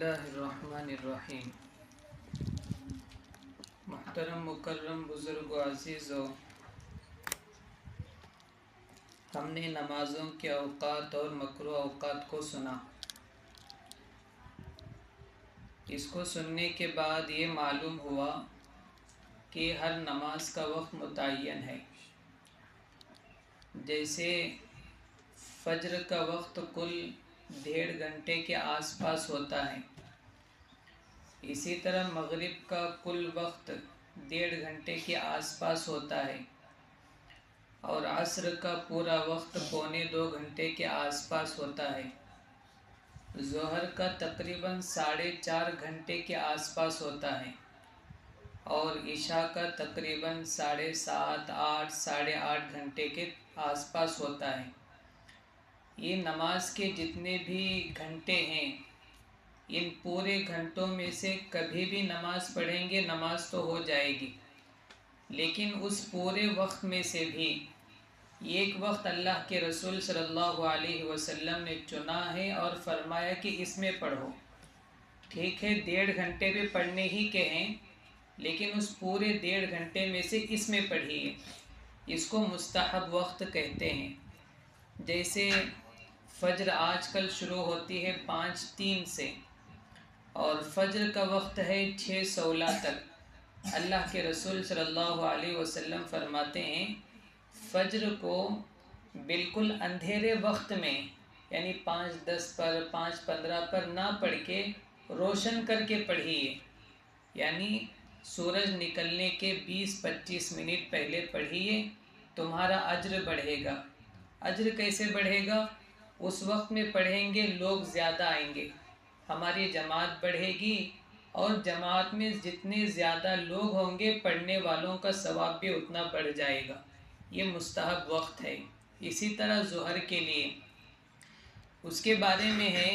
اللہ الرحمن الرحیم۔ محترم مکرم بزرگ و عزیزو، ہم نے نمازوں کے اوقات اور مکروہ اوقات کو سنا۔ اس کو سننے کے بعد یہ معلوم ہوا کہ ہر نماز کا وقت متعین ہے۔ جیسے فجر کا وقت کل 1.5 گھنٹے کے آس پاس ہوتا ہے، اسی طرح مغرب کا کل وقت 1.5 گھنٹے کے آس پاس ہوتا ہے، اور عصر کا پورا وقت 1.25 گھنٹے کے آس پاس ہوتا ہے۔ ظہر کا تقریباً 4.5 گھنٹے کے آس پاس ہوتا ہے، اور عشاء کا تقریباً 7.5 8 8.5 گھنٹے کے آس پاس ہوتا ہے۔ یہ نماز کے جتنے بھی گھنٹے ہیں، ان پورے گھنٹوں میں سے کبھی بھی نماز پڑھیں گے نماز تو ہو جائے گی، لیکن اس پورے وقت میں سے بھی ایک وقت اللہ کے رسول صلی اللہ علیہ وسلم نے چنا ہے اور فرمایا کہ اس میں پڑھو۔ ٹھیک ہے، 1.5 گھنٹے بھی پڑھنے ہی کے ہیں، لیکن اس پورے 1.5 گھنٹے میں سے اس میں پڑھیے۔ اس کو مستحب وقت کہتے ہیں۔ جیسے فجر آج کل شروع ہوتی ہے 5:03 سے، اور فجر کا وقت ہے 6:16 تک۔ اللہ کے رسول صلی اللہ علیہ وسلم فرماتے ہیں فجر کو بالکل اندھیرے وقت میں، یعنی 5:10 پر 5:15 پر نہ پڑھ کے روشن کر کے پڑھیے، یعنی سورج نکلنے کے 20-25 منٹ پہلے پڑھیے، تمہارا اجر بڑھے گا۔ اجر کیسے بڑھے گا؟ اس وقت میں پڑھیں گے لوگ زیادہ آئیں گے، ہماری جماعت بڑھے گی، اور جماعت میں جتنے زیادہ لوگ ہوں گے پڑھنے والوں کا ثواب بھی اتنا بڑھ جائے گا۔ یہ مستحب وقت ہے۔ اسی طرح ظہر کے لیے اس کے بارے میں ہے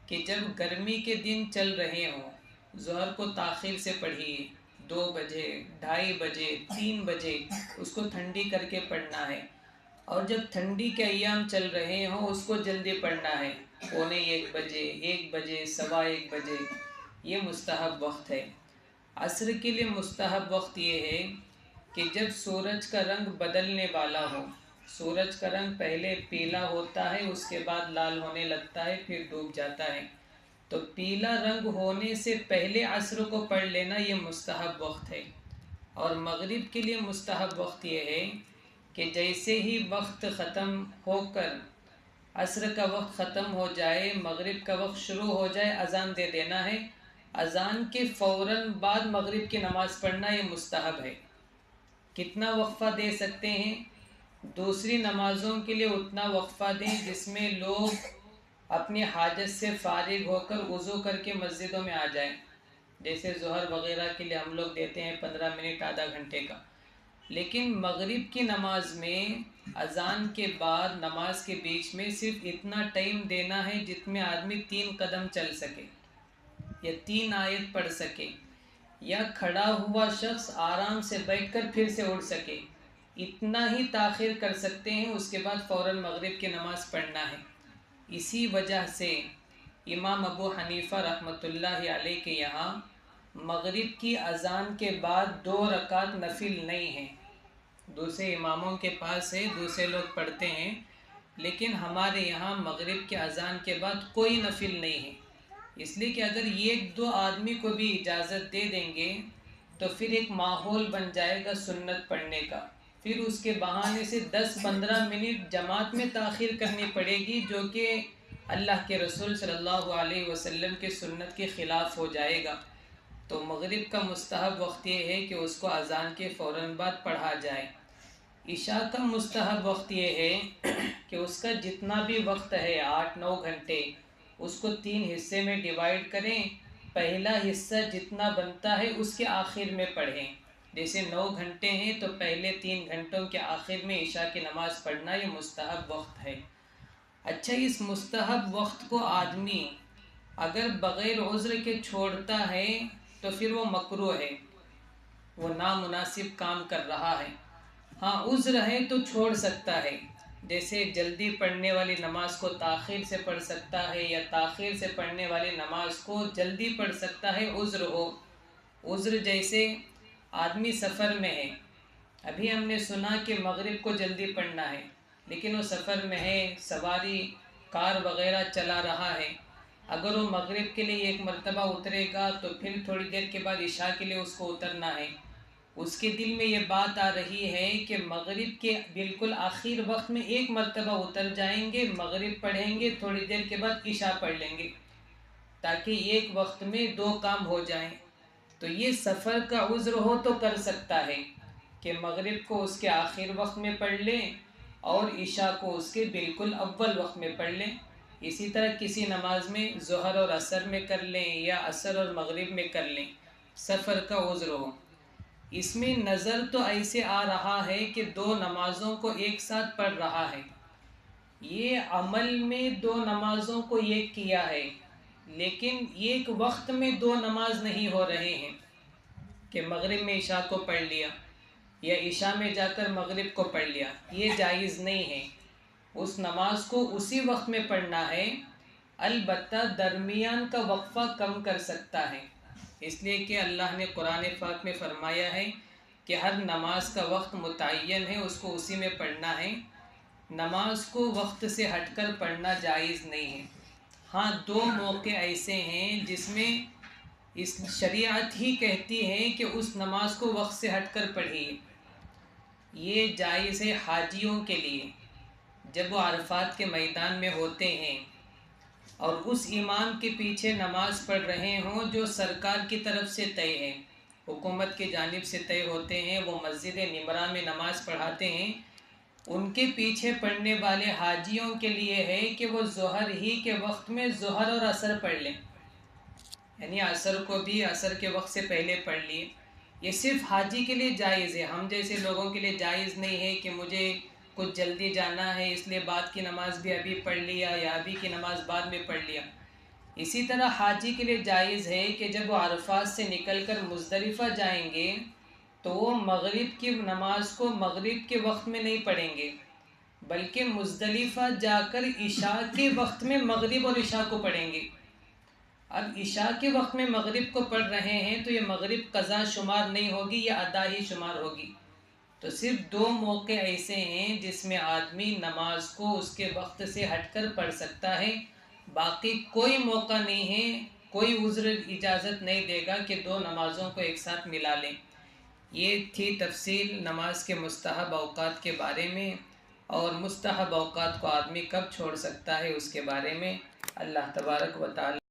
کہ جب گرمی کے دن چل رہے ہوں، ظہر کو تاخیر سے پڑھیے، 2 بجے 2:30 بجے 3 بجے اس کو ٹھنڈی کر کے پڑھنا ہے، اور جب ٹھنڈی کے ایام چل رہے ہوں اس کو جلدی پڑھنا ہے، 1:45 بجے 1 بجے 1:15 بجے۔ یہ مستحب وقت ہے۔ عصر کے لیے مستحب وقت یہ ہے کہ جب سورج کا رنگ بدلنے والا ہو، سورج کا رنگ پہلے پیلا ہوتا ہے، اس کے بعد لال ہونے لگتا ہے، پھر ڈوب جاتا ہے، تو پیلا رنگ ہونے سے پہلے عصر کو پڑھ لینا یہ مستحب وقت ہے۔ اور مغرب کے لیے مستحب وقت یہ ہے کہ جیسے ہی وقت ختم ہو کر عصر کا وقت ختم ہو جائے، مغرب کا وقت شروع ہو جائے، اذان دے دینا ہے، اذان کے فوراً بعد مغرب کی نماز پڑھنا یہ مستحب ہے۔ کتنا وقفہ دے سکتے ہیں؟ دوسری نمازوں کے لیے اتنا وقفہ دیں جس میں لوگ اپنی حاجت سے فارغ ہو کر وضو کر کے مسجدوں میں آ جائیں۔ جیسے ظہر وغیرہ کے لیے ہم لوگ دیتے ہیں 15 منٹ آدھا گھنٹے کا، لیکن مغرب کی نماز میں اذان کے بعد نماز کے بیچ میں صرف اتنا ٹائم دینا ہے جس میں آدمی 3 قدم چل سکے، یا 3 آیت پڑھ سکے، یا کھڑا ہوا شخص آرام سے بیٹھ کر پھر سے اٹھ سکے، اتنا ہی تاخیر کر سکتے ہیں، اس کے بعد فوراً مغرب کی نماز پڑھنا ہے۔ اسی وجہ سے امام ابو حنیفہ رحمۃ اللہ علیہ کے یہاں مغرب کی اذان کے بعد 2 رکعت نفل نہیں ہیں۔ دوسرے اماموں کے پاس ہے، دوسرے لوگ پڑھتے ہیں، لیکن ہمارے یہاں مغرب کے اذان کے بعد کوئی نفل نہیں ہے، اس لیے کہ اگر 1-2 آدمی کو بھی اجازت دے دیں گے تو پھر ایک ماحول بن جائے گا سنت پڑھنے کا، پھر اس کے بہانے سے 10-15 منٹ جماعت میں تاخیر کرنی پڑے گی، جو کہ اللہ کے رسول صلی اللہ علیہ وسلم کے سنت کے خلاف ہو جائے گا۔ تو مغرب کا مستحب وقت یہ ہے کہ اس کو اذان کے فوراً بعد پڑھا جائے۔ عشاء کا مستحب وقت یہ ہے کہ اس کا جتنا بھی وقت ہے 8-9 گھنٹے، اس کو 3 حصے میں ڈیوائیڈ کریں، پہلا حصہ جتنا بنتا ہے اس کے آخر میں پڑھیں۔ جیسے 9 گھنٹے ہیں تو پہلے 3 گھنٹوں کے آخر میں عشاء کی نماز پڑھنا یہ مستحب وقت ہے۔ اچھا، اس مستحب وقت کو آدمی اگر بغیر عذر کے چھوڑتا ہے تو پھر وہ مکروہ ہے، وہ نامناسب کام کر رہا ہے۔ ہاں، عذر ہے تو چھوڑ سکتا ہے، جیسے جلدی پڑھنے والی نماز کو تاخیر سے پڑھ سکتا ہے یا تاخیر سے پڑھنے والی نماز کو جلدی پڑھ سکتا ہے عذر ہو. عذر جیسے آدمی سفر میں ہے، ابھی ہم نے سنا کہ مغرب کو جلدی پڑھنا ہے، لیکن وہ سفر میں ہے، سواری کار وغیرہ چلا رہا ہے. اگر وہ مغرب کے لیے ایک مرتبہ اترے گا تو پھر تھوڑی دیر کے بعد عشاء کے لیے اس کو اترنا ہے. اس کے دل میں یہ بات آ رہی ہے کہ مغرب کے بالکل آخر وقت میں ایک مرتبہ اتر جائیں گے، مغرب پڑھیں گے، تھوڑی دیر کے بعد عشاء پڑھ لیں گے تاکہ ایک وقت میں دو کام ہو جائیں. تو یہ سفر کا عذر ہو تو کر سکتا ہے کہ مغرب کو اس کے آخر وقت میں پڑھ لیں اور عشاء کو اس کے بالکل اول وقت میں پڑھ لیں. اسی طرح کسی نماز میں ظہر اور عصر میں کر لیں یا عصر اور مغرب میں کر لیں، سفر کا عذر ہو. اس میں نظر تو ایسے آ رہا ہے کہ دو نمازوں کو ایک ساتھ پڑھ رہا ہے، یہ عمل میں دو نمازوں کو ایک کیا ہے، لیکن ایک وقت میں دو نماز نہیں ہو رہے ہیں کہ مغرب میں عشاء کو پڑھ لیا یا عشاء میں جا کر مغرب کو پڑھ لیا. یہ جائز نہیں ہے. اس نماز کو اسی وقت میں پڑھنا ہے، البتہ درمیان کا وقفہ کم کر سکتا ہے، اس لیے کہ اللہ نے قرآن پاک میں فرمایا ہے کہ ہر نماز کا وقت متعین ہے، اس کو اسی میں پڑھنا ہے. نماز کو وقت سے ہٹ کر پڑھنا جائز نہیں ہے. ہاں، دو موقع ایسے ہیں جس میں اس شریعت ہی کہتی ہے کہ اس نماز کو وقت سے ہٹ کر پڑھیے. یہ جائز ہے حاجیوں کے لیے، جب وہ عرفات کے میدان میں ہوتے ہیں اور اس امام کے پیچھے نماز پڑھ رہے ہوں جو سرکار کی طرف سے طے ہے، حکومت کی جانب سے طے ہوتے ہیں، وہ مسجد نمرہ میں نماز پڑھاتے ہیں. ان کے پیچھے پڑھنے والے حاجیوں کے لیے ہے کہ وہ ظہر ہی کے وقت میں ظہر اور عصر پڑھ لیں، یعنی عصر کو بھی عصر کے وقت سے پہلے پڑھ لیے. یہ صرف حاجی کے لیے جائز ہے، ہم جیسے لوگوں کے لیے جائز نہیں ہے کہ مجھے کچھ جلدی جانا ہے اس لیے بعد کی نماز بھی ابھی پڑھ لیا یا ابھی کی نماز بعد میں پڑھ لیا. اسی طرح حاجی کے لیے جائز ہے کہ جب وہ عرفات سے نکل کر مزدلفہ جائیں گے تو وہ مغرب کی نماز کو مغرب کے وقت میں نہیں پڑھیں گے، بلکہ مزدلفہ جا کر عشاء کے وقت میں مغرب اور عشاء کو پڑھیں گے. اب عشاء کے وقت میں مغرب کو پڑھ رہے ہیں تو یہ مغرب قضا شمار نہیں ہوگی، یہ ادا ہی شمار ہوگی. تو صرف دو موقع ایسے ہیں جس میں آدمی نماز کو اس کے وقت سے ہٹ کر پڑھ سکتا ہے، باقی کوئی موقع نہیں ہے، کوئی عذر اجازت نہیں دے گا کہ دو نمازوں کو ایک ساتھ ملا لیں. یہ تھی تفصیل نماز کے مستحب اوقات کے بارے میں، اور مستحب اوقات کو آدمی کب چھوڑ سکتا ہے اس کے بارے میں. اللہ تبارک و تعالی